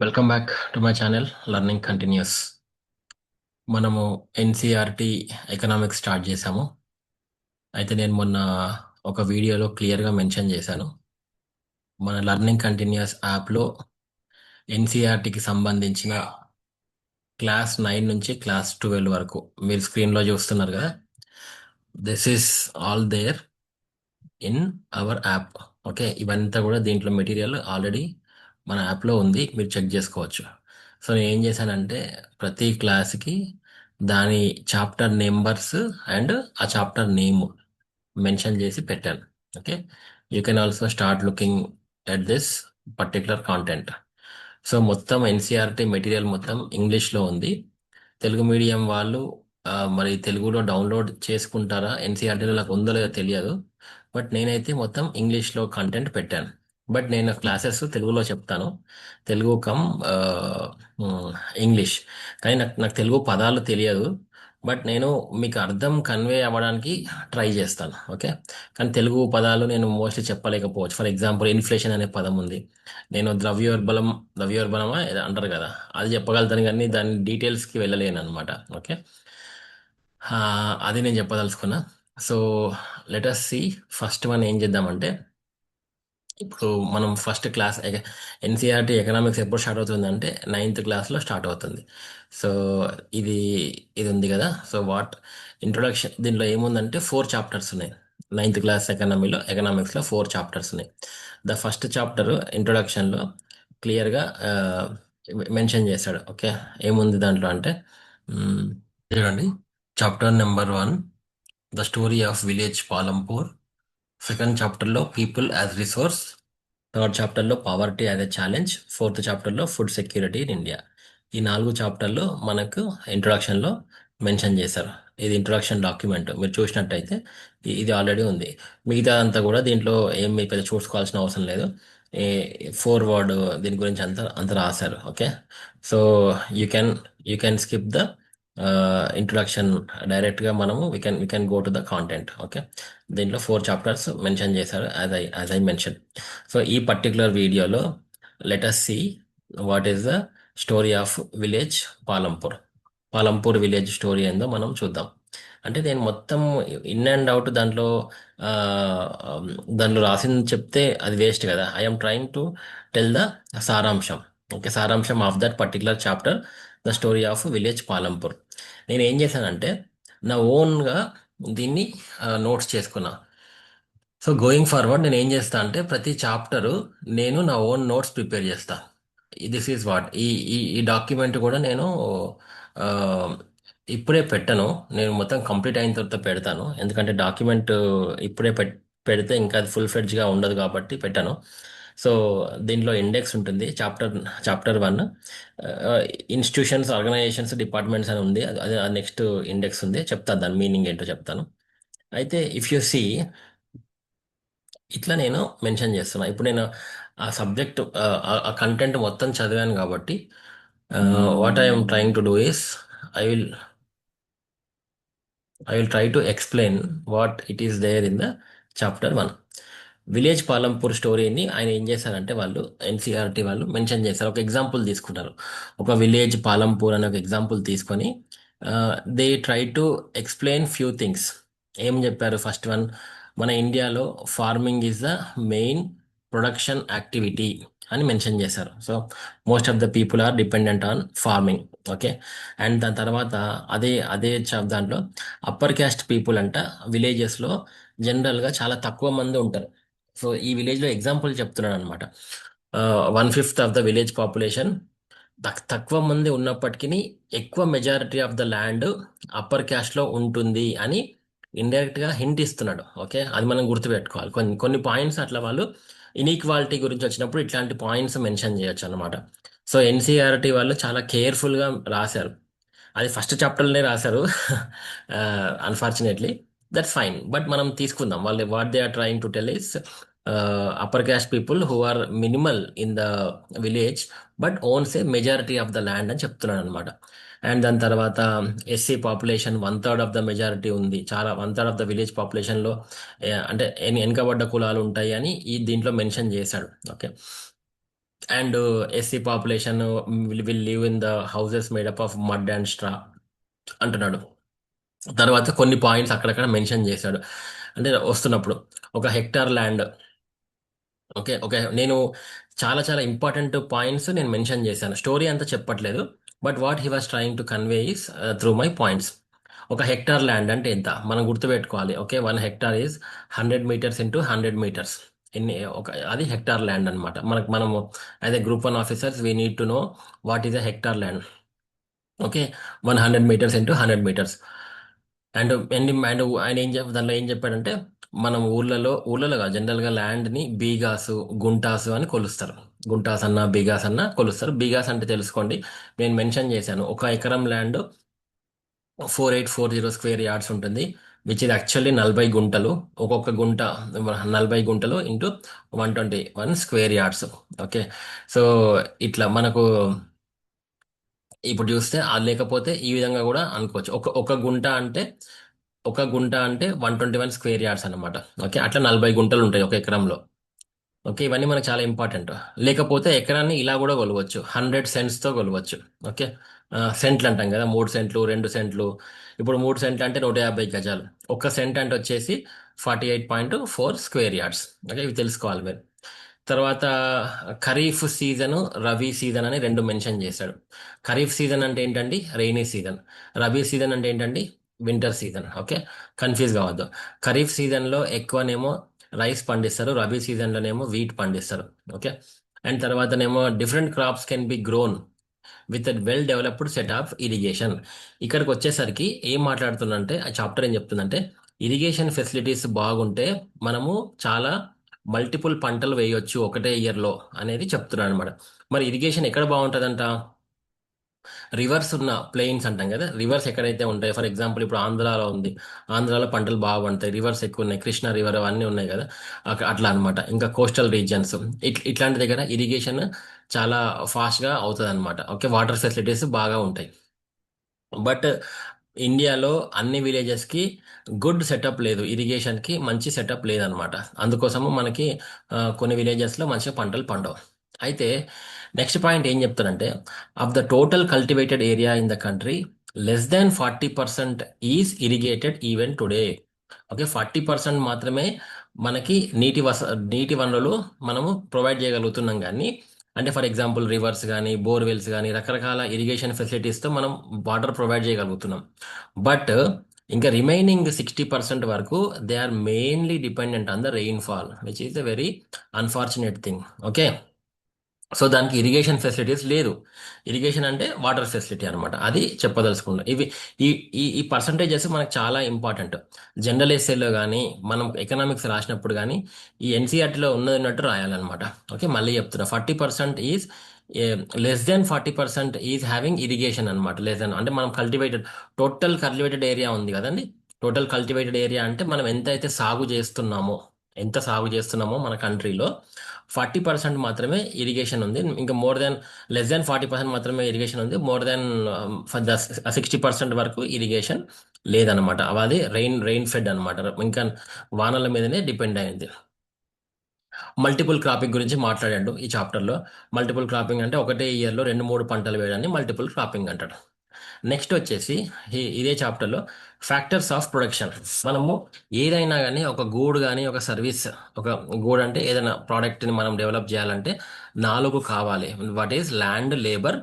Welcome back to my channel learning continuous. మనము NCERT economics start చేశాము. అయితే నేను మొన్న ఒక వీడియోలో క్లియర్గా మెన్షన్ చేశాను. మన లర్నింగ్ కంటిన్యూస్ యాప్లో ఎన్సిఆర్టికి సంబంధించిన క్లాస్ 9 నుంచి క్లాస్ 12 వరకు మీరు స్క్రీన్లో చూస్తున్నారు కదా. This is all there in our app. Okay, ఇవంతా కూడా దీంట్లో మెటీరియల్ ఆల్రెడీ మన యాప్లో ఉంది, మీరు చెక్ చేసుకోవచ్చు. సో నేను ఏం చేశానంటే ప్రతి క్లాస్కి దాని చాప్టర్ నెంబర్స్ అండ్ ఆ చాప్టర్ నేమ్ మెన్షన్ చేసి పెట్టాను. Okay, you can also start looking at this particular content. So మొత్తం ఎన్సీఆర్టీ మెటీరియల్ మొత్తం ఇంగ్లీష్లో ఉంది. తెలుగు మీడియం వాళ్ళు మరి తెలుగులో డౌన్లోడ్ చేసుకుంటారా, ఎన్సీఆర్టీలో నాకు ఉందో లేదో తెలియదు. బట్ నేనైతే మొత్తం ఇంగ్లీష్లో కంటెంట్ పెట్టాను. బట్ నేను క్లాసెస్ తెలుగులో చెప్తాను, తెలుగు కమ్ ఆ, ఉమ్, ఇంగ్లీష్. కానీ నాకు తెలుగు పదాలు తెలియదు. బట్ నేను మీకు అర్థం కన్వే అవ్వడానికి ట్రై చేస్తాను. ఓకే, కానీ తెలుగు పదాలు నేను మోస్ట్లీ చెప్పలేకపోవచ్చు. ఫర్ ఎగ్జాంపుల్ ఇన్ఫ్లేషన్ అనే పదం ఉంది, నేను ద్రవ్యోల్బణం ద్రవ్యోల్బణమా ఏదో అంటారు కదా, అది చెప్పగలుగుతాను కానీ దాని డీటెయిల్స్కి వెళ్ళలేను అనమాట. ఓకే, ఆ, అది నేను చెప్పదలుచుకున్నా. So let us see first one ఏం చేద్దామంటే, ఇప్పుడు మనం ఫస్ట్ క్లాస్ ఎన్సీఆర్టీ ఎకనామిక్స్ ఎప్పుడు స్టార్ట్ అవుతుందంటే నైన్త్ క్లాస్లో స్టార్ట్ అవుతుంది. సో ఇది ఇది ఉంది కదా. సో వాట్ ఇంట్రొడక్షన్, దీనిలో ఏముందంటే 4 చాప్టర్స్ ఉన్నాయి. నైన్త్ క్లాస్ ఎకనామిక్స్లో 4 చాప్టర్స్ ఉన్నాయి. ద ఫస్ట్ చాప్టర్ ఇంట్రొడక్షన్లో క్లియర్గా మెన్షన్ చేశాడు. ఓకే, ఏముంది దాంట్లో అంటే, మ్, చూడండి, chapter number 1, the story of village Palampur. Second చాప్టర్లో పీపుల్ యాజ్ రిసోర్స్. థర్డ్ చాప్టర్లో poverty as a challenge. Fourth చాప్టర్లో ఫుడ్ సెక్యూరిటీ ఇన్ ఇండియా. ఈ 4 చాప్టర్లు మనకు ఇంట్రొడక్షన్లో మెన్షన్ చేశారు. ఇది ఇంట్రొడక్షన్ డాక్యుమెంట్, మీరు చూసినట్టయితే ఇది ఆల్రెడీ ఉంది. మిగతా అంతా కూడా దీంట్లో ఏం మీరు పెద్ద చూసుకోవాల్సిన అవసరం లేదు. ఈ ఫోర్వర్డ్ దీని గురించి అంతా అంత రాశారు. Okay, so you can you can skip the introduction. డైరెక్ట్గా మనము we can go to the content. Okay, దీంట్లో 4 చాప్టర్స్ మెన్షన్ చేశారు, యాజ్ ఐ మెన్షన్. సో ఈ పర్టికులర్ వీడియోలో let us see what is the story of village Palampur. Palampur village story ఏందో మనం చూద్దాం. అంటే నేను మొత్తం ఇన్ అండ్ అవుట్ ఆ, దాంట్లో రాసింది చెప్తే అది వేస్ట్ కదా. I'm trying to tell the సారాంశం. ఓకే, సారాంశం of that particular chapter, the story of village Palampur. నేను ఏం చేశానంటే నా ఓన్గా దీన్ని నోట్స్ చేసుకున్నా. సో గోయింగ్ ఫార్వర్డ్ నేను ఏం చేస్తా అంటే ప్రతి చాప్టరు నేను నా ఓన్ నోట్స్ ప్రిపేర్ చేస్తా. దిస్ ఈజ్ వాట్ ఈ డాక్యుమెంట్ కూడా నేను ఆ, ఇప్పుడే పెట్టను. నేను మొత్తం కంప్లీట్ అయిన తర్వాత పెడతాను, ఎందుకంటే డాక్యుమెంట్ ఇప్పుడే పెడితే ఇంకా అది ఫుల్ గా ఉండదు కాబట్టి పెట్టాను. సో దీంట్లో ఇండెక్స్ ఉంటుంది. చాప్టర్ 1 ఇన్స్టిట్యూషన్స్, ఆర్గనైజేషన్స్, డిపార్ట్మెంట్స్ అని ఉంది. అదే నెక్స్ట్ ఇండెక్స్ ఉంది, చెప్తాను దాని మీనింగ్ ఏంటో చెప్తాను. అయితే ఇఫ్ యు సీ, ఇట్లా నేను మెన్షన్ చేస్తున్నా. ఇప్పుడు నేను ఆ సబ్జెక్ట్, ఆ కంటెంట్ మొత్తం చదివాను కాబట్టి what I'm trying to do is I will I will try to explain what it is there in the chapter 1. Village Palampur స్టోరీని ఆయన ఏం చేశారంటే వాళ్ళు ఎన్సీఆర్టీ వాళ్ళు మెన్షన్ చేశారు. ఒక ఎగ్జాంపుల్ తీసుకున్నారు. ఒక విలేజ్ పాలంపూర్ అనే ఒక ఎగ్జాంపుల్ తీసుకొని they try to explain few things. ఏం చెప్పారు? ఫస్ట్ వన్, మన ఇండియాలో farming is the main production activity అని మెన్షన్ చేశారు. So most of the people are dependent on farming. Okay, and దాని తర్వాత అదే దాంట్లో అప్పర్ క్యాస్ట్ పీపుల్ అంట విలేజెస్లో జనరల్గా చాలా తక్కువ మంది ఉంటారు. సో ఈ విలేజ్లో ఎగ్జాంపుల్ చెప్తున్నాను అనమాట. 1/5 ఆఫ్ ద విలేజ్ పాపులేషన్, తక్కువ మంది ఉన్నప్పటికీ ఎక్కువ majority of the land upper క్యాస్ట్లో ఉంటుంది అని ఇండైరెక్ట్గా హింట్ ఇస్తున్నాడు. ఓకే, అది మనం గుర్తుపెట్టుకోవాలి. కొన్ని కొన్ని పాయింట్స్ అట్లా వాళ్ళు ఇన్ఈక్వాలిటీ గురించి వచ్చినప్పుడు ఇట్లాంటి పాయింట్స్ మెన్షన్ చేయొచ్చు అనమాట. సో ఎన్సీఆర్టీ వాళ్ళు చాలా కేర్ఫుల్గా రాశారు. అది ఫస్ట్ చాప్టర్లోనే రాశారు. Unfortunately, that's fine. బట్ మనం తీసుకుందాం, వాళ్ళు what they are trying to tell is upper caste people who are minimal in the village but owns a majority of the land అని చెప్తున్నాను అనమాట. అండ్ దాని తర్వాత SC population 1/3 of the majority ఉంది. చాలా 1/3 ఆఫ్ ద విలేజ్ పాపులేషన్లో అంటే వెనుకబడ్డ కులాలు ఉంటాయి అని దీంట్లో మెన్షన్ చేశాడు. Okay, and SC population will live in the houses made up of mud and straw అంటున్నాడు. తర్వాత కొన్ని పాయింట్స్ అక్కడక్కడ మెన్షన్ చేశాడు. అంటే వస్తున్నప్పుడు ఒక హెక్టార్ ల్యాండ్. ఓకే, ఓకే, నేను చాలా చాలా ఇంపార్టెంట్ పాయింట్స్ నేను మెన్షన్ చేశాను. స్టోరీ అంతా చెప్పట్లేదు. But what he was trying to convey is through my points. ఒక హెక్టార్ ల్యాండ్ అంటే ఎంత మనం గుర్తుపెట్టుకోవాలి. Okay, 1 hectare is 100 meters into 100 meters. ఒక అది హెక్టార్ ల్యాండ్ అనమాట. మనము as a group 1 officers we need to know what is a hectare land. Okay, 100 meters into 100 meters. And ఆయన దానిలో ఏం చెప్పాడంటే, మనం ఊర్లలో జనరల్గా ల్యాండ్ని బీగాసు గుంటాసు అని కొలుస్తారు. గుంటాస్ అన్న బీగాస్ అన్న కొలుస్తారు. బీగాస్ అంటే తెలుసుకోండి, నేను మెన్షన్ చేశాను. 1 ఎకరం ల్యాండ్ 4840 స్క్వేర్ యార్డ్స్ ఉంటుంది, విచ్ ఇది యాక్చువల్లీ 40 గుంటలు. ఒక్కొక్క గుంట 40 గుంటలు into 121 square yards. Okay, so ఇట్లా మనకు ఇప్పుడు చూస్తే అది లేకపోతే ఈ విధంగా కూడా అనుకోవచ్చు. ఒక గుంట అంటే 121 స్క్వేర్ యార్డ్స్ అనమాట. ఓకే, అట్లా 40 గుంటలు ఉంటాయి 1 ఎకరంలో. ఓకే, ఇవన్నీ మనకు చాలా ఇంపార్టెంట్. లేకపోతే ఎకరాన్ని ఇలా కూడా కొలవచ్చు, 100 సెంట్స్తో కొలవచ్చు. ఓకే, సెంట్లు అంటాం కదా, 3 సెంట్లు 2 సెంట్లు. ఇప్పుడు 3 సెంట్లు అంటే 150 గజాలు. 1 సెంట్ అంటే వచ్చేసి 48.4 స్క్వేర్ యార్డ్స్. ఓకే, ఇవి తెలుసుకోవాలి మీరు. తర్వాత ఖరీఫ్ సీజన్, రబీ సీజన్ అని రెండు మెన్షన్ చేశాడు. ఖరీఫ్ సీజన్ అంటే ఏంటండి? Rainy season. రబీ సీజన్ అంటే ఏంటండి? Winter season. ఓకే, కన్ఫ్యూజ్ కావద్దు. ఖరీఫ్ సీజన్లో ఎక్కువనేమో రైస్ పండిస్తారు, రబీ సీజన్లోనేమో వీట్ పండిస్తారు. ఓకే, అండ్ తర్వాతనేమో different crops can be grown with well developed set of irrigation. ఇక్కడికి వచ్చేసరికి ఏం మాట్లాడుతుందంటే, ఆ చాప్టర్ ఏం చెప్తుందంటే, ఇరిగేషన్ ఫెసిలిటీస్ బాగుంటే మనము చాలా మల్టిపుల్ పంటలు వేయొచ్చు ఒకటే ఇయర్లో అనేది చెప్తున్నాడు అనమాట. మరి ఇరిగేషన్ ఎక్కడ బాగుంటుందంట? రివర్స్ ఉన్న ప్లెయిన్స్ అంటాం కదా, రివర్స్ ఎక్కడైతే ఉంటాయి, ఫర్ ఎగ్జాంపుల్ ఇప్పుడు ఆంధ్రాలో ఉంది. ఆంధ్రాలో పంటలు బాగా పండుతాయి, రివర్స్ ఎక్కువ ఉన్నాయి, కృష్ణా రివర్ అవన్నీ ఉన్నాయి కదా, అట్లా అనమాట. ఇంకా కోస్టల్ రీజియన్స్ ఇట్లాంటి దగ్గర ఇరిగేషన్ చాలా ఫాస్ట్గా అవుతుంది అనమాట. ఓకే, వాటర్ ఫెసిలిటీస్ బాగా ఉంటాయి. బట్ ఇండియాలో అన్ని విలేజెస్కి గుడ్ సెటప్ లేదు, ఇరిగేషన్కి మంచి సెటప్ లేదనమాట. అందుకోసము మనకి కొన్ని విలేజెస్లో మంచిగా పంటలు పండవు. అయితే నెక్స్ట్ పాయింట్ ఏం చెప్తారంటే, of the total cultivated area in the country, less than 40% is irrigated even today. Okay, 40% మాత్రమే మనకి నీటి వనరులు మనము ప్రొవైడ్ చేయగలుగుతున్నాం. కానీ అంటే ఫర్ ఎగ్జాంపుల్ రివర్స్ కానీ బోర్వెల్స్ కానీ రకరకాల ఇరిగేషన్ ఫెసిలిటీస్తో మనం వాటర్ ప్రొవైడ్ చేయగలుగుతున్నాం. బట్ ఇంకా రిమైనింగ్ 60% వరకు they are mainly dependent on the rainfall, which is the very unfortunate thing. Okay, so దానికి ఇరిగేషన్ ఫెసిలిటీస్ లేదు. ఇరిగేషన్ అంటే వాటర్ ఫెసిలిటీ అనమాట, అది చెప్పదలుచుకున్నాం. ఇవి ఈ ఈ ఈ పర్సంటేజెస్ మనకు చాలా ఇంపార్టెంట్. జనరల్ ఎస్ఏలో కానీ మనం ఎకనామిక్స్ రాసినప్పుడు కానీ ఈ ఎన్సీఆర్టీలో ఉన్నట్టు రాయాలన్నమాట. ఓకే, మళ్ళీ చెప్తున్నా, 40% is less than 40% is having irrigation అనమాట. లెస్ దెన్ అంటే మనం టోటల్ కల్టివేటెడ్ ఏరియా ఉంది కదండి. టోటల్ కల్టివేటెడ్ ఏరియా అంటే మనం ఎంత సాగు చేస్తున్నామో మన కంట్రీలో 40% మాత్రమే ఇరిగేషన్ ఉంది. ఇంకా less than 40% మాత్రమే ఇరిగేషన్ ఉంది. మోర్ దెన్ 60% వరకు ఇరిగేషన్ లేదనమాట. అది రెయిన్ ఫెడ్ అనమాట, ఇంకా వానల మీదనే డిపెండ్ అయింది. మల్టిపుల్ క్రాపింగ్ గురించి మాట్లాడాడు ఈ చాప్టర్లో. మల్టిపుల్ క్రాపింగ్ అంటే ఒకటే ఇయర్లో 2-3 పంటలు వేయడాన్ని మల్టిపుల్ క్రాపింగ్ అంటాడు. నెక్స్ట్ వచ్చేసి ఇదే చాప్టర్లో ఫ్యాక్టర్స్ ఆఫ్ ప్రొడక్షన్. మనము ఏదైనా కానీ ఒక గూడ్ కానీ ఒక సర్వీస్, ఒక గూడ్ అంటే ఏదైనా ప్రోడక్ట్ని మనం డెవలప్ చేయాలంటే 4 కావాలి. What is land, labour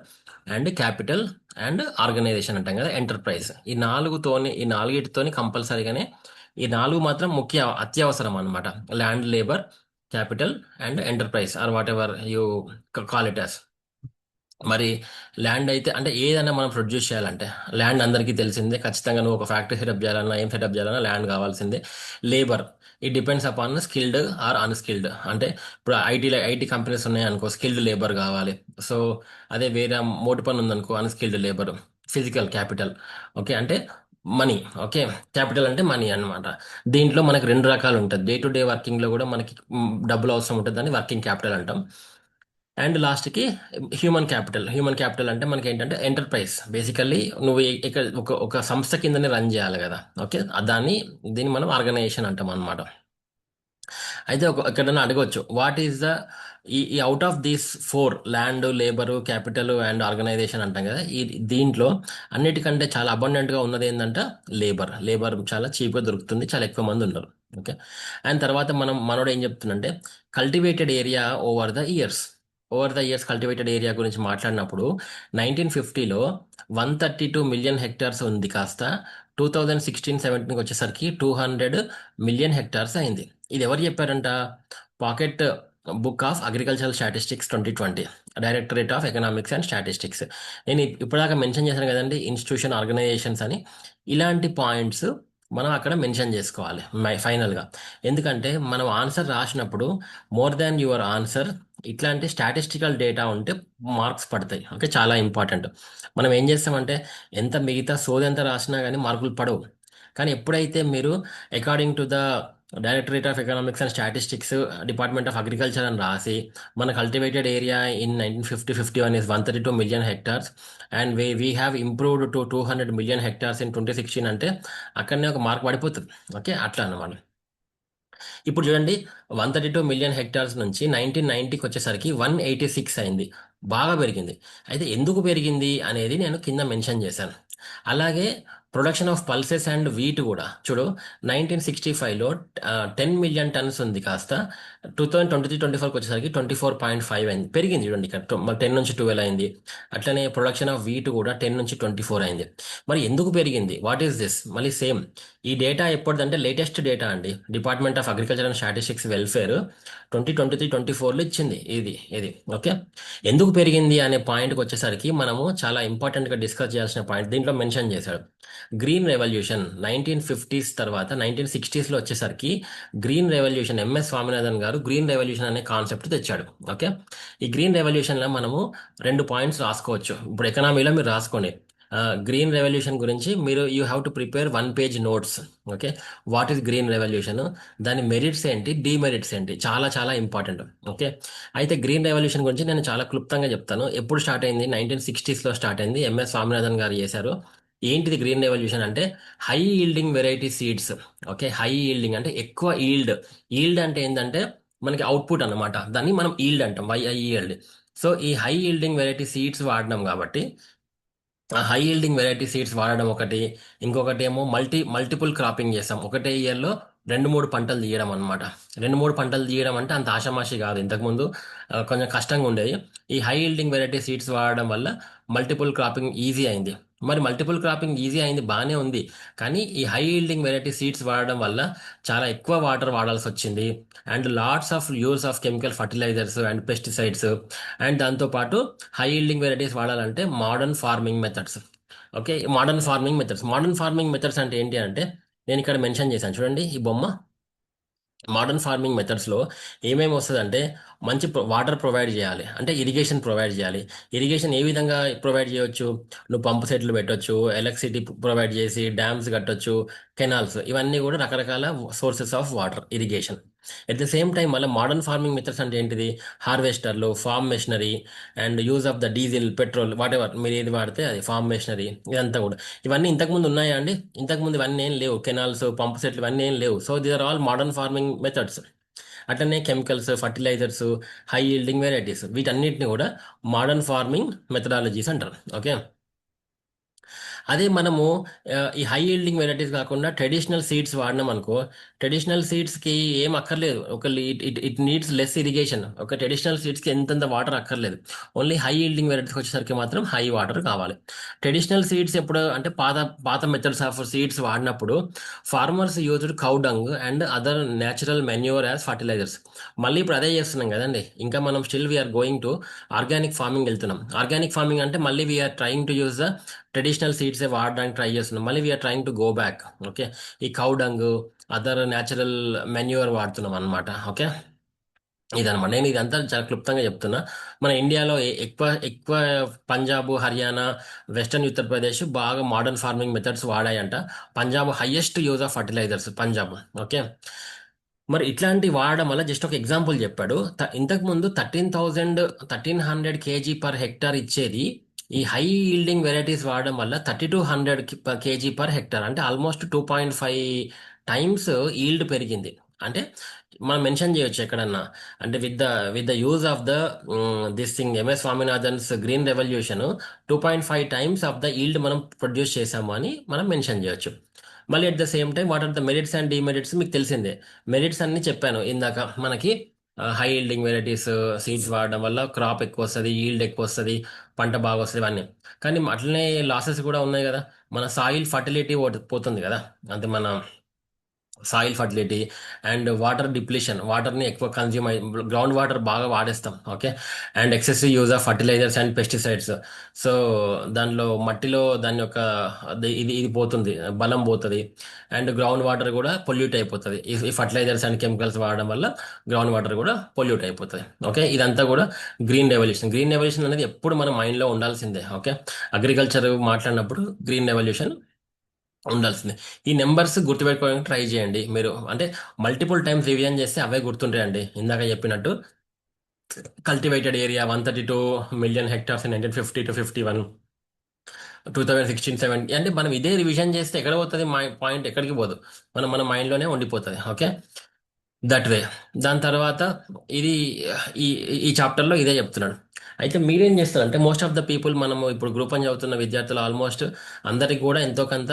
and capital and organisation అంటాం కదా, ఎంటర్ప్రైజ్. ఈ నాలుగిటితోని కంపల్సరీగానే ఈ 4 మాత్రం అత్యవసరం అనమాట. Land, labour, capital and enterprise, or whatever you call it as. మరి ల్యాండ్ అయితే అంటే ఏదైనా మనం ప్రొడ్యూస్ చేయాలంటే ల్యాండ్ అందరికీ తెలిసిందే. ఖచ్చితంగా నువ్వు ఒక ఫ్యాక్టరీ సెటప్ చేయాలన్నా ఏం సెటప్ చేయాలన్నా ల్యాండ్ కావాల్సిందే. Labour, it depends upon skilled or unskilled. అంటే ఇప్పుడు ఐటీ కంపెనీస్ ఉన్నాయి అనుకో, స్కిల్డ్ లేబర్ కావాలి. సో అదే వేరే మోటి పని ఉందనుకో, unskilled labour. Physical capital, okay, అంటే మనీ. ఓకే, క్యాపిటల్ అంటే మనీ అన్నమాట. దీంట్లో మనకి రెండు రకాలు ఉంటుంది. డే టు డే వర్కింగ్లో కూడా మనకి డబ్బులు అవసరం ఉంటుంది, దాన్ని వర్కింగ్ క్యాపిటల్ అంటాం. అండ్ లాస్ట్కి హ్యూమన్ క్యాపిటల్ అంటే మనకి ఏంటంటే ఎంటర్ప్రైజ్. బేసికల్లీ నువ్వు ఇక్కడ ఒక సంస్థ కిందనే రన్ చేయాలి కదా. ఓకే, దీన్ని మనం ఆర్గనైజేషన్ అంటాం అనమాట. అయితే ఎక్కడైనా అడగవచ్చు, వాట్ ఈస్ ద ఈ out of these four, land, labour, capital and organisation అంటాం కదా, దీంట్లో అన్నిటికంటే చాలా అబండెంట్గా ఉన్నది ఏంటంటే లేబర్ చాలా చీప్గా దొరుకుతుంది, చాలా ఎక్కువ మంది ఉన్నారు. ఓకే. అండ్ తర్వాత మనోడు ఏం చెప్తుందంటే cultivated area over the years cultivated area గురించి మాట్లాడినప్పుడు 1950లో 132 మిలియన్ హెక్టార్స్ ఉంది కాస్త 2016-17కి వచ్చేసరికి 200 మిలియన్ హెక్టార్స్ అయింది. ఇది ఎవరు చెప్పారంట? Pocket book of agricultural statistics 2020, directorate of economics and statistics. నేను ఇప్పటిదాకా మెన్షన్ చేశాను కదండి, ఇన్స్టిట్యూషన్, ఆర్గనైజేషన్స్ అని. ఇలాంటి పాయింట్స్ మనం అక్కడ మెన్షన్ చేసుకోవాలి ఫైనల్గా. ఎందుకంటే మనం ఆన్సర్ రాసినప్పుడు మోర్ దాన్ యువర్ ఆన్సర్ ఇట్లాంటి స్టాటిస్టికల్ డేటా ఉంటే మార్క్స్ పడతాయి. ఓకే, చాలా ఇంపార్టెంట్. మనం ఏం చేస్తామంటే ఎంత మిగతా సోది ఎంత రాసినా కానీ మార్కులు పడవు. కానీ ఎప్పుడైతే మీరు according to the directorate of economics and statistics, department of agriculture అని రాసి మన cultivated area in 1950-51 is 132 million hectares and we have improved to 200 million hectares in 2016 అంటే అక్కడనే ఒక మార్క్ పడిపోతుంది. ఓకే, అట్లా అన్నమాట. ఇప్పుడు చూడండి, 132 మిలియన్ హెక్టార్స్ నుంచి 1990కి వచ్చేసరికి 186 అయింది. బాగా పెరిగింది. అయితే ఎందుకు పెరిగింది అనేది నేను కింద మెన్షన్ చేశాను. అలాగే production of pulses and wheat కూడా చూడు, 1965లో 10 మిలియన్ టన్స్ ఉంది కాస్త 2023-24కి వచ్చేసరికి 24.5 అయింది, పెరిగింది. చూడండి ఇక్కడ 10 నుంచి 12 అయింది. అట్లనే ప్రొడక్షన్ ఆఫ్ వీట్ కూడా 10 నుంచి 24 అయింది. మరి ఎందుకు పెరిగింది? What is this? మళ్ళీ సేమ్ ఈ డేటా ఎప్పటిదంటే లేటెస్ట్ డేటా అండి. Department of agriculture and statistics welfare 2023-24లో ఇచ్చింది ఇది. ఓకే. ఎందుకు పెరిగింది అనే పాయింట్కి వచ్చేసరికి మనము చాలా ఇంపార్టెంట్గా డిస్కస్ చేయాల్సిన పాయింట్ దీంట్లో మెన్షన్ చేశాడు. గ్రీన్ రెవల్యూషన్ 1950s తర్వాత 1960స్లో వచ్చేసరికి గ్రీన్ రెవల్యూషన్, ఎంఎస్ స్వామినాథన్ గారు గ్రీన్ రెవల్యూషన్ అనే కాన్సెప్ట్ తెచ్చాడు. ఓకే. ఈ గ్రీన్ రెవల్యూషన్లో మనము 2 పాయింట్స్ రాసుకోవచ్చు. ఇప్పుడు ఎకనామీలో మీరు రాసుకోండి. గ్రీన్ రెవల్యూషన్ గురించి మీరు you have to prepare 1 page notes. Okay. What is green revolution, దాని మెరిట్స్ ఏంటి, డిమెరిట్స్ ఏంటి, చాలా చాలా ఇంపార్టెంట్. ఓకే. అయితే గ్రీన్ రెవల్యూషన్ గురించి నేను చాలా క్లుప్తంగా చెప్తాను. ఎప్పుడు స్టార్ట్ అయింది? 1960స్లో స్టార్ట్ అయింది, ఎంఎస్ స్వామినాథన్ గారు చేశారు. ఏంటిది గ్రీన్ రెవల్యూషన్ అంటే high yielding variety seeds. Okay, high yielding అంటే ఎక్కువ ఈల్డ్ అంటే ఏంటంటే మనకి అవుట్పుట్ అన్నమాట. దాన్ని మనం ఈల్డ్ అంటాం, వైఐఈఎల్డ్. సో ఈ హై ఈల్డింగ్ వెరైటీ సీడ్స్ వాడినాం కాబట్టి హై ఈల్డింగ్ వెరైటీ సీడ్స్ వాడడం ఒకటి, ఇంకొకటి ఏమో మల్టిపుల్ క్రాపింగ్ చేస్తాం. ఒకటే ఇయర్లో 2-3 పంటలు తీయడం అనమాట. 2-3 పంటలు తీయడం అంటే అంత ఆషామాషి కాదు. ఇంతకుముందు కొంచెం కష్టంగా ఉండేది. ఈ హై ఈల్డింగ్ వెరైటీ సీడ్స్ వాడడం వల్ల మల్టిపుల్ క్రాపింగ్ ఈజీ అయింది. మరి మల్టిపుల్ క్రాపింగ్ ఈజీ అయింది, బాగానే ఉంది. కానీ ఈ హై ఈల్డింగ్ వెరైటీ సీడ్స్ వాడడం వల్ల చాలా ఎక్కువ వాటర్ వాడాల్సి వచ్చింది. And lots of use of chemical fertilisers and pesticides. And దాంతోపాటు హై ఈల్డింగ్ వెరైటీస్ వాడాలంటే modern farming methods. Okay, modern farming methods అంటే ఏంటి అంటే నేను ఇక్కడ మెన్షన్ చేశాను చూడండి, ఈ బొమ్మ. మోడర్న్ ఫార్మింగ్ మెథడ్స్లో ఏమేమి వస్తుందంటే మంచి వాటర్ ప్రొవైడ్ చేయాలి, అంటే ఇరిగేషన్ ప్రొవైడ్ చేయాలి. ఇరిగేషన్ ఏ విధంగా ప్రొవైడ్ చేయొచ్చు? నువ్వు పంపు సెట్లు పెట్టొచ్చు, ఎలక్ట్రిసిటీ ప్రొవైడ్ చేసి డ్యామ్స్ కట్టొచ్చు, కెనాల్స్, ఇవన్నీ కూడా రకరకాల sources of water irrigation. At the same time మళ్ళీ మోడర్న్ ఫార్మింగ్ మెథడ్స్ అంటే ఏంటిది? హార్వెస్టర్లు, farm machinery and use of the diesel, petrol, whatever మీరు ఏది వాడితే అది, ఫార్మ్ మెషినరీ, ఇదంతా కూడా. ఇవన్నీ ఇంతకుముందు ఉన్నాయా అండి? ఇంతకుముందు ఇవన్నీ ఏం లేవు. కెనాల్స్, పంప్ సెట్లు ఇవన్నీ ఏం లేవు. So these are all modern farming methods. అట్లనే chemicals, fertilizers, high yielding varieties, వీటన్నిటిని కూడా మోడర్న్ ఫార్మింగ్ మెథడాలజీస్ అంటారు. ఓకే. అదే మనము ఈ హై ఈల్డింగ్ వెరైటీస్ కాకుండా ట్రెడిషనల్ సీడ్స్ వాడినాం అనుకో, ట్రెడిషనల్ సీడ్స్కి ఏం అక్కర్లేదు. ఒక ఇట్ నీడ్స్ లెస్ ఇరిగేషన్. ఒక ట్రెడిషనల్ సీడ్స్కి ఎంతంత వాటర్ అక్కర్లేదు. ఓన్లీ హై ఈల్డింగ్ వెరైటీస్కి వచ్చేసరికి మాత్రం హై వాటర్ కావాలి. ట్రెడిషనల్ సీడ్స్ ఎప్పుడు అంటే పాత పాత మెథడ్స్ ఆఫ్ సీడ్స్ వాడినప్పుడు farmers used cow dung and other natural manure as fertilizers. మళ్ళీ ఇప్పుడు అదే చేస్తున్నాం కదండి. ఇంకా మనం still we're going to organic farming వెళ్తున్నాం. ఆర్గానిక్ ఫార్మింగ్ అంటే మళ్ళీ we're trying to use the traditional సీడ్సే వాడడానికి ట్రై చేస్తున్నాం. మళ్ళీ we're trying to go back. Okay, ఈ cow dung, other natural manure వాడుతున్నాం అనమాట. ఓకే, ఇదనమాట. నేను ఇదంతా చాలా క్లుప్తంగా చెప్తున్నా. మన ఇండియాలో ఎక్కువ ఎక్కువ పంజాబ్, హర్యానా, వెస్టర్న్ ఉత్తరప్రదేశ్ బాగా modern farming methods వాడాయంట. Punjab highest use of fertilisers, Punjab. Okay. మరి ఇట్లాంటి వాడడం వల్ల జస్ట్ ఒక ఎగ్జాంపుల్ చెప్పాడు. ఇంతకుముందు 1300 kg/హెక్టార్ ఇచ్చేది ఈ హై ఈల్డింగ్ వెరైటీస్ వాడడం వల్ల 3200 kg/హెక్టార్, అంటే ఆల్మోస్ట్ 2.5 టైమ్స్ ఈల్డ్ పెరిగింది. అంటే మనం మెన్షన్ చేయొచ్చు ఎక్కడన్నా. అంటే with the use of the this thing MS Swaminathan's green revolution 2.5 times of the yield మనం ప్రొడ్యూస్ చేసాము అని మనం మెన్షన్ చేయొచ్చు. మళ్ళీ at the same time what are the merits and demerits మీకు తెలిసిందే. మెరిట్స్ అన్ని చెప్పాను ఇందాక మనకి. హై ఈల్డింగ్ వెరైటీస్ సీడ్స్ వాడడం వల్ల క్రాప్ ఎక్కువ వస్తుంది, ఈల్డ్ ఎక్కువ వస్తుంది, పంట బాగా వస్తుంది ఇవన్నీ. కానీ అట్లనే లాసెస్ కూడా ఉన్నాయి కదా. మన సాయిల్ ఫర్టిలిటీ పోతుంది కదా. అంటే మన soil fertility and water depletion, వాటర్ని ఎక్కువ కన్జ్యూమ్ గ్రౌండ్ వాటర్ బాగా వాడేస్తాం. Okay. And excessive use of fertilizers and pesticides. So దానిలో మట్టిలో దాని యొక్క ఇది పోతుంది, బలం పోతుంది. అండ్ గ్రౌండ్ వాటర్ కూడా పొల్యూట్ అయిపోతుంది ఈ ఫర్టిలైజర్స్ అండ్ కెమికల్స్ వాడడం వల్ల. గ్రౌండ్ వాటర్ కూడా పొల్యూట్ అయిపోతుంది. ఓకే. ఇదంతా కూడా గ్రీన్ రెవల్యూషన్. గ్రీన్ రెవల్యూషన్ అనేది ఎప్పుడు మన మైండ్లో ఉండాల్సిందే. ఓకే. అగ్రికల్చర్ మాట్లాడినప్పుడు గ్రీన్ రెవల్యూషన్ ఉండాల్సిందే. ఈ నెంబర్స్ గుర్తుపెట్టుకోవడానికి ట్రై చేయండి మీరు. అంటే మల్టిపుల్ టైమ్స్ రివిజన్ చేస్తే అవే గుర్తుంటాయండి. ఇందాక చెప్పినట్టు cultivated area 132 million hectares in 1950 to 51, 2016-17. అంటే మనం ఇదే రివిజన్ చేస్తే ఎక్కడ పోతుంది, మా పాయింట్ ఎక్కడికి పోదు, మనం మన మైండ్లోనే ఉండిపోతుంది. ఓకే. That way. దాని తర్వాత ఇది ఈ ఈ చాప్టర్లో ఇదే చెప్తున్నాడు. అయితే మీరేం చేస్తారంటే మోస్ట్ ఆఫ్ ద పీపుల్, మనము ఇప్పుడు గ్రూప్ అని చదువుతున్న విద్యార్థులు ఆల్మోస్ట్ అందరికి కూడా ఎంతో కొంత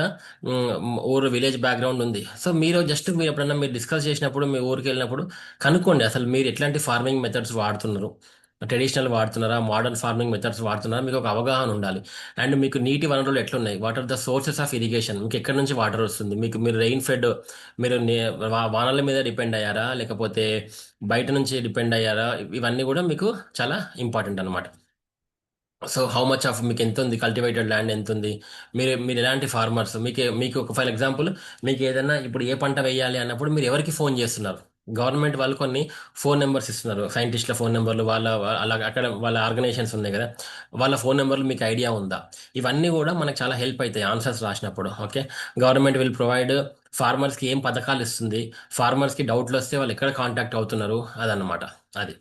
ఊరు విలేజ్ బ్యాక్గ్రౌండ్ ఉంది. సో మీరు ఎప్పుడన్నా మీరు డిస్కస్ చేసినప్పుడు మీ ఊరికి వెళ్ళినప్పుడు కనుక్కోండి అసలు మీరు ఎట్లాంటి ఫార్మింగ్ మెథడ్స్ వాడుతున్నారు. ట్రెడిషనల్ వాడుతున్నారా, మోడర్న్ ఫార్మింగ్ మెథడ్స్ వాడుతున్నారా, మీకు ఒక అవగాహన ఉండాలి. అండ్ మీకు నీటి వనరులు ఎట్లున్నాయి, what are the sources of irrigation, మీకు ఎక్కడి నుంచి వాటర్ వస్తుంది, మీరు రెయిన్ ఫెడ్, మీరు వానల మీద డిపెండ్ అయ్యారా లేకపోతే బయట నుంచి డిపెండ్ అయ్యారా, ఇవన్నీ కూడా మీకు చాలా ఇంపార్టెంట్ అనమాట. సో హౌ మచ్ ఆఫ్ మీకు ఎంత ఉంది, కల్టివేటెడ్ ల్యాండ్ ఎంత ఉంది, మీరు ఎలాంటి ఫార్మర్స్, మీకు ఒక ఫర్ ఎగ్జాంపుల్, మీకు ఏదైనా ఇప్పుడు ఏ పంట వేయాలి అన్నప్పుడు మీరు ఎవరికి ఫోన్ చేస్తున్నారు. గవర్నమెంట్ వాళ్ళు కొన్ని ఫోన్ నెంబర్స్ ఇస్తున్నారు, సైంటిస్టుల ఫోన్ నెంబర్లు, అలా అక్కడ వాళ్ళ ఆర్గనైజేషన్స్ ఉన్నాయి కదా, వాళ్ళ ఫోన్ నెంబర్లు మీకు ఐడియా ఉందా. ఇవన్నీ కూడా మనకు చాలా హెల్ప్ అవుతాయి ఆన్సర్స్ రాసినప్పుడు. ఓకే. గవర్నమెంట్ విల్ ప్రొవైడ్ ఫార్మర్స్కి ఏం పథకాలు ఇస్తుంది, ఫార్మర్స్కి డౌట్లు వస్తే వాళ్ళు ఎక్కడ కాంటాక్ట్ అవుతున్నారు, అదన్నమాట. అది.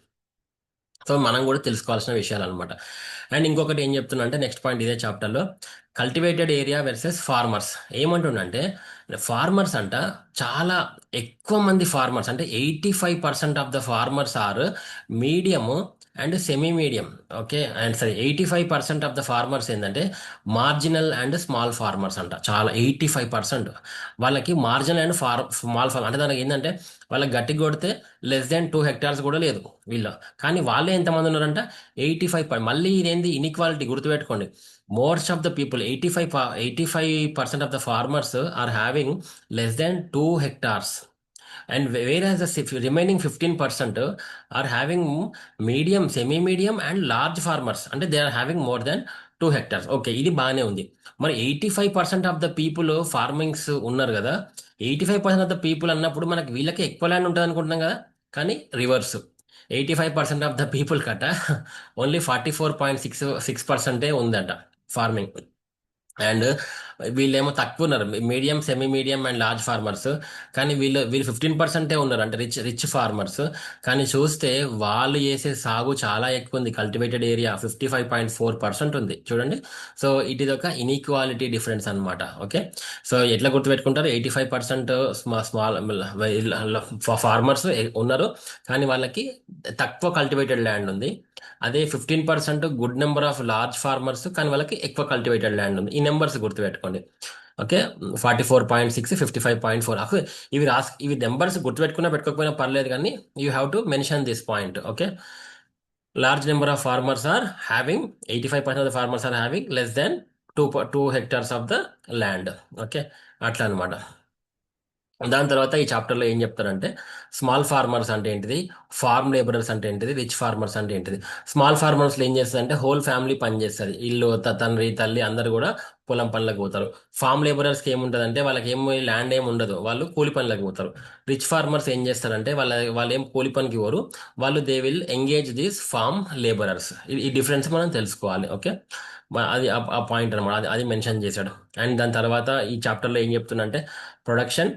సో మనం కూడా తెలుసుకోవాల్సిన విషయాలు అనమాట. అండ్ ఇంకొకటి ఏం చెప్తున్నా అంటే నెక్స్ట్ పాయింట్ ఇదే చాప్టర్లో, కల్టివేటెడ్ ఏరియా వర్సెస్ ఫార్మర్స్. ఏమంటుండంటే ఫార్మర్స్ అంట, చాలా ఎక్కువ మంది ఫార్మర్స్ అంటే 85% of the farmers are medium and semi medium. Okay. And సరే 85% ఆఫ్ ద ఫార్మర్స్ ఏంటంటే మార్జినల్ అండ్ స్మాల్ ఫార్మర్స్ అంట. చాలా 85% వాళ్ళకి మార్జినల్ అండ్ స్మాల్ ఫార్మ్ అంటే దానికి ఏంటంటే వాళ్ళకి గట్టి కొడితే less than 2 hectares కూడా లేదు వీళ్ళు. కానీ వాళ్ళే ఎంతమంది ఉన్నారంట, 85. మళ్ళీ ఇదేంది ఇన్ఈక్వాలిటీ గుర్తుపెట్టుకోండి. Most of the people 85% of the farmers are having less than 2 hectares. And whereas the remaining 15% are having medium, semi medium and large farmers, అంటే they are having more than 2 hectares. Okay. ఇది బాగానే ఉంది. మరి 85% of the people farmings ఉన్నారు కదా. 85% of the people అన్నప్పుడు మనకి వీళ్ళకి ఎక్కువ ల్యాండ్ ఉంటుంది అనుకుంటున్నాం కదా. కానీ రివర్స్, 85% ఆఫ్ ద పీపుల్ కట ఓన్లీ 44.66% ఉందట ఫార్మింగ్. అండ్ వీళ్ళేమో తక్కువ ఉన్నారు, medium, semi medium and large farmers. కానీ వీళ్ళు 15% ఉన్నారు, అంటే రిచ్ రిచ్ ఫార్మర్స్. కానీ చూస్తే వాళ్ళు చేసే సాగు చాలా ఎక్కువ ఉంది. కల్టివేటెడ్ ఏరియా 55.4% ఉంది చూడండి. సో ఇట్ ఇది ఒక ఇన్ఈక్వాలిటీ డిఫరెన్స్ అనమాట. ఓకే. సో ఎట్లా గుర్తుపెట్టుకుంటారు, 85% స్మాల్ ఫార్మర్స్ ఉన్నారు, కానీ వాళ్ళకి తక్కువ కల్టివేటెడ్ ల్యాండ్ ఉంది. అదే 15% good number of large farmers, కానీ వాళ్ళకి ఎక్కువ కల్టివేటెడ్ ల్యాండ్ ఉంది. ఈ నెంబర్స్ గుర్తుపెట్టుకోండి. ఓకే. 44.6, 55.4. ఇవి నెంబర్స్ గుర్తుపెట్టుకున్నా పెట్టుకోకపోయినా పర్లేదు, కానీ you have to mention this point. Okay. Large number of farmers are having 85% of the farmers are having less than 2 hectares of the land. Okay. అట్లా అనమాట. దాని తర్వాత ఈ చాప్టర్లో ఏం చెప్తారంటే స్మాల్ ఫార్మర్స్ అంటే ఏంటిది, ఫార్మ్ లేబరర్స్ అంటే ఏంటిది, రిచ్ ఫార్మర్స్ అంటే ఏంటిది. స్మాల్ ఫార్మర్స్లో ఏం చేస్తుంది అంటే హోల్ ఫ్యామిలీ పని చేస్తుంది, ఇల్లు తండ్రి తల్లి అందరు కూడా పొలం పనులకు పోతారు. ఫార్మ్ లేబరర్స్కి ఏముంటుంది అంటే వాళ్ళకి ఏం ల్యాండ్ ఏమి ఉండదు, వాళ్ళు కూలి పనులకు పోతారు. రిచ్ ఫార్మర్స్ ఏం చేస్తారంటే వాళ్ళు ఏం కూలి పనికి పోరు, వాళ్ళు they will engage these farm labourers. ఈ డిఫరెన్స్ మనం తెలుసుకోవాలి. ఓకే. అది ఆ పాయింట్ అనమాట, అది మెన్షన్ చేశాడు. అండ్ దాని తర్వాత ఈ చాప్టర్లో ఏం చెప్తున్నా అంటే ప్రొడక్షన్,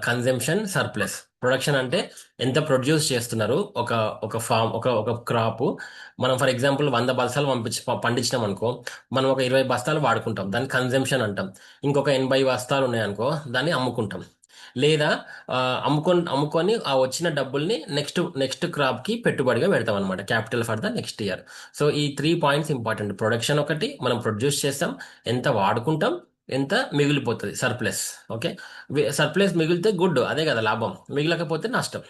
కన్జంప్షన్, సర్ప్లస్. ప్రొడక్షన్ అంటే ఎంత ప్రొడ్యూస్ చేస్తున్నారు ఒక ఒక ఫామ్, ఒక క్రాప్. మనం ఫర్ ఎగ్జాంపుల్ 100 బస్తాలు పండించినాం అనుకో, మనం ఒక 20 బస్తాలు వాడుకుంటాం, దాన్ని కన్జంప్షన్ అంటాం. ఇంకొక 80 బస్తాలు ఉన్నాయనుకో, దాన్ని అమ్ముకుంటాం. లేదా అమ్ముకొని ఆ వచ్చిన డబ్బుల్ని నెక్స్ట్ క్రాప్కి పెట్టుబడిగా పెడతాం అనమాట, capital for the next year. So ఈ 3 పాయింట్స్ ఇంపార్టెంట్. ప్రొడక్షన్ ఒకటి, మనం ప్రొడ్యూస్ చేస్తాం, ఎంత వాడుకుంటాం, ఎంత మిగిలిపోతుంది సర్ప్లస్. ఓకే, సర్ప్లస్ మిగిలితే గుడ్, అదే కదా లాభం, మిగిలకపోతే నష్టం.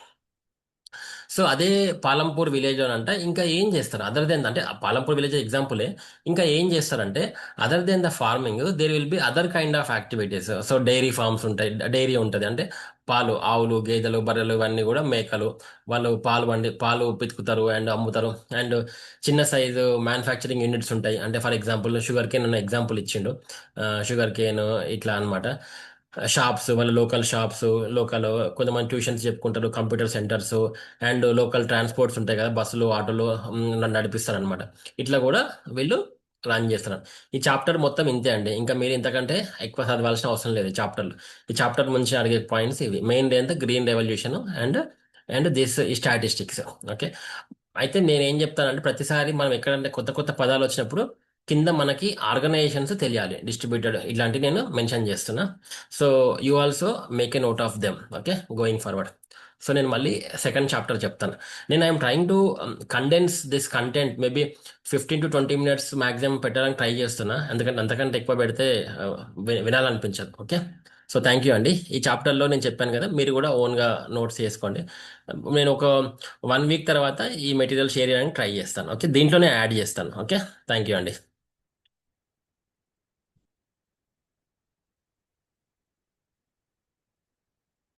సో అదే పాలంపూర్ విలేజ్ అని అంటే ఇంకా ఏం చేస్తారు అదర్ దెన్, అంటే ఆ పాలంపూర్ విలేజ్ ఎగ్జాంపులే. ఇంకా ఏం చేస్తారంటే other than the farming there will be other kind of activities. So dairy farms ఉంటాయి, డైరీ ఉంటుంది అంటే పాలు, ఆవులు, గేదెలు, బర్రెలు, ఇవన్నీ కూడా మేకలు. వాళ్ళు పాలు పితుకుతారు అండ్ అమ్ముతారు. అండ్ చిన్న సైజు మ్యానుఫ్యాక్చరింగ్ యూనిట్స్ ఉంటాయి, అంటే ఫర్ ఎగ్జాంపుల్ షుగర్ కేన్ అన్న ఎగ్జాంపుల్ ఇచ్చిండు. షుగర్ కేన్ ఇట్లా అన్నమాట. షాప్స్, వాళ్ళ లోకల్ షాప్స్, లోకల్ కొంతమంది ట్యూషన్స్ చెప్పుకుంటారు, computer centres, and local transports ఉంటాయి కదా, బస్సులు, ఆటోలు, నన్ను నడిపిస్తారు అనమాట. ఇట్లా కూడా వీళ్ళు రన్ చేస్తారు. ఈ చాప్టర్ మొత్తం ఇంతే అండి, ఇంకా మీరు ఇంతకంటే ఎక్కువ చదవాల్సిన అవసరం లేదు ఈ చాప్టర్లో. ఈ చాప్టర్ నుంచి అడిగే పాయింట్స్ ఇవి మెయిన్, ఏంటంటే గ్రీన్ రెవల్యూషన్ అండ్ దిస్ ఈ స్టాటిస్టిక్స్. ఓకే, అయితే నేనేం చెప్తానంటే ప్రతిసారి మనం ఎక్కడంటే కొత్త కొత్త పదాలు వచ్చినప్పుడు కింద మనకి ఆర్గనైజేషన్స్ తెలియాలి, డిస్ట్రిబ్యూటెడ్, ఇట్లాంటివి నేను మెన్షన్ చేస్తున్నా. So you also make a note of them. Okay, going forward. So నేను మళ్ళీ సెకండ్ చాప్టర్ చెప్తాను. నేను I'm trying to condense this content maybe 15 to 20 minutes maximum పెట్టడానికి ట్రై చేస్తున్నా, ఎందుకంటే అంతకంటే ఎక్కువ పెడితే వినాలనిపించదు. ఓకే, సో థ్యాంక్ యూ అండి. ఈ చాప్టర్లో నేను చెప్పాను కదా, మీరు కూడా ఓన్గా నోట్స్ చేసుకోండి. నేను ఒక 1 వీక్ తర్వాత ఈ మెటీరియల్ షేర్ చేయడానికి ట్రై చేస్తాను. ఓకే, దీంట్లోనే యాడ్ చేస్తాను. ఓకే, థ్యాంక్ యూ అండి.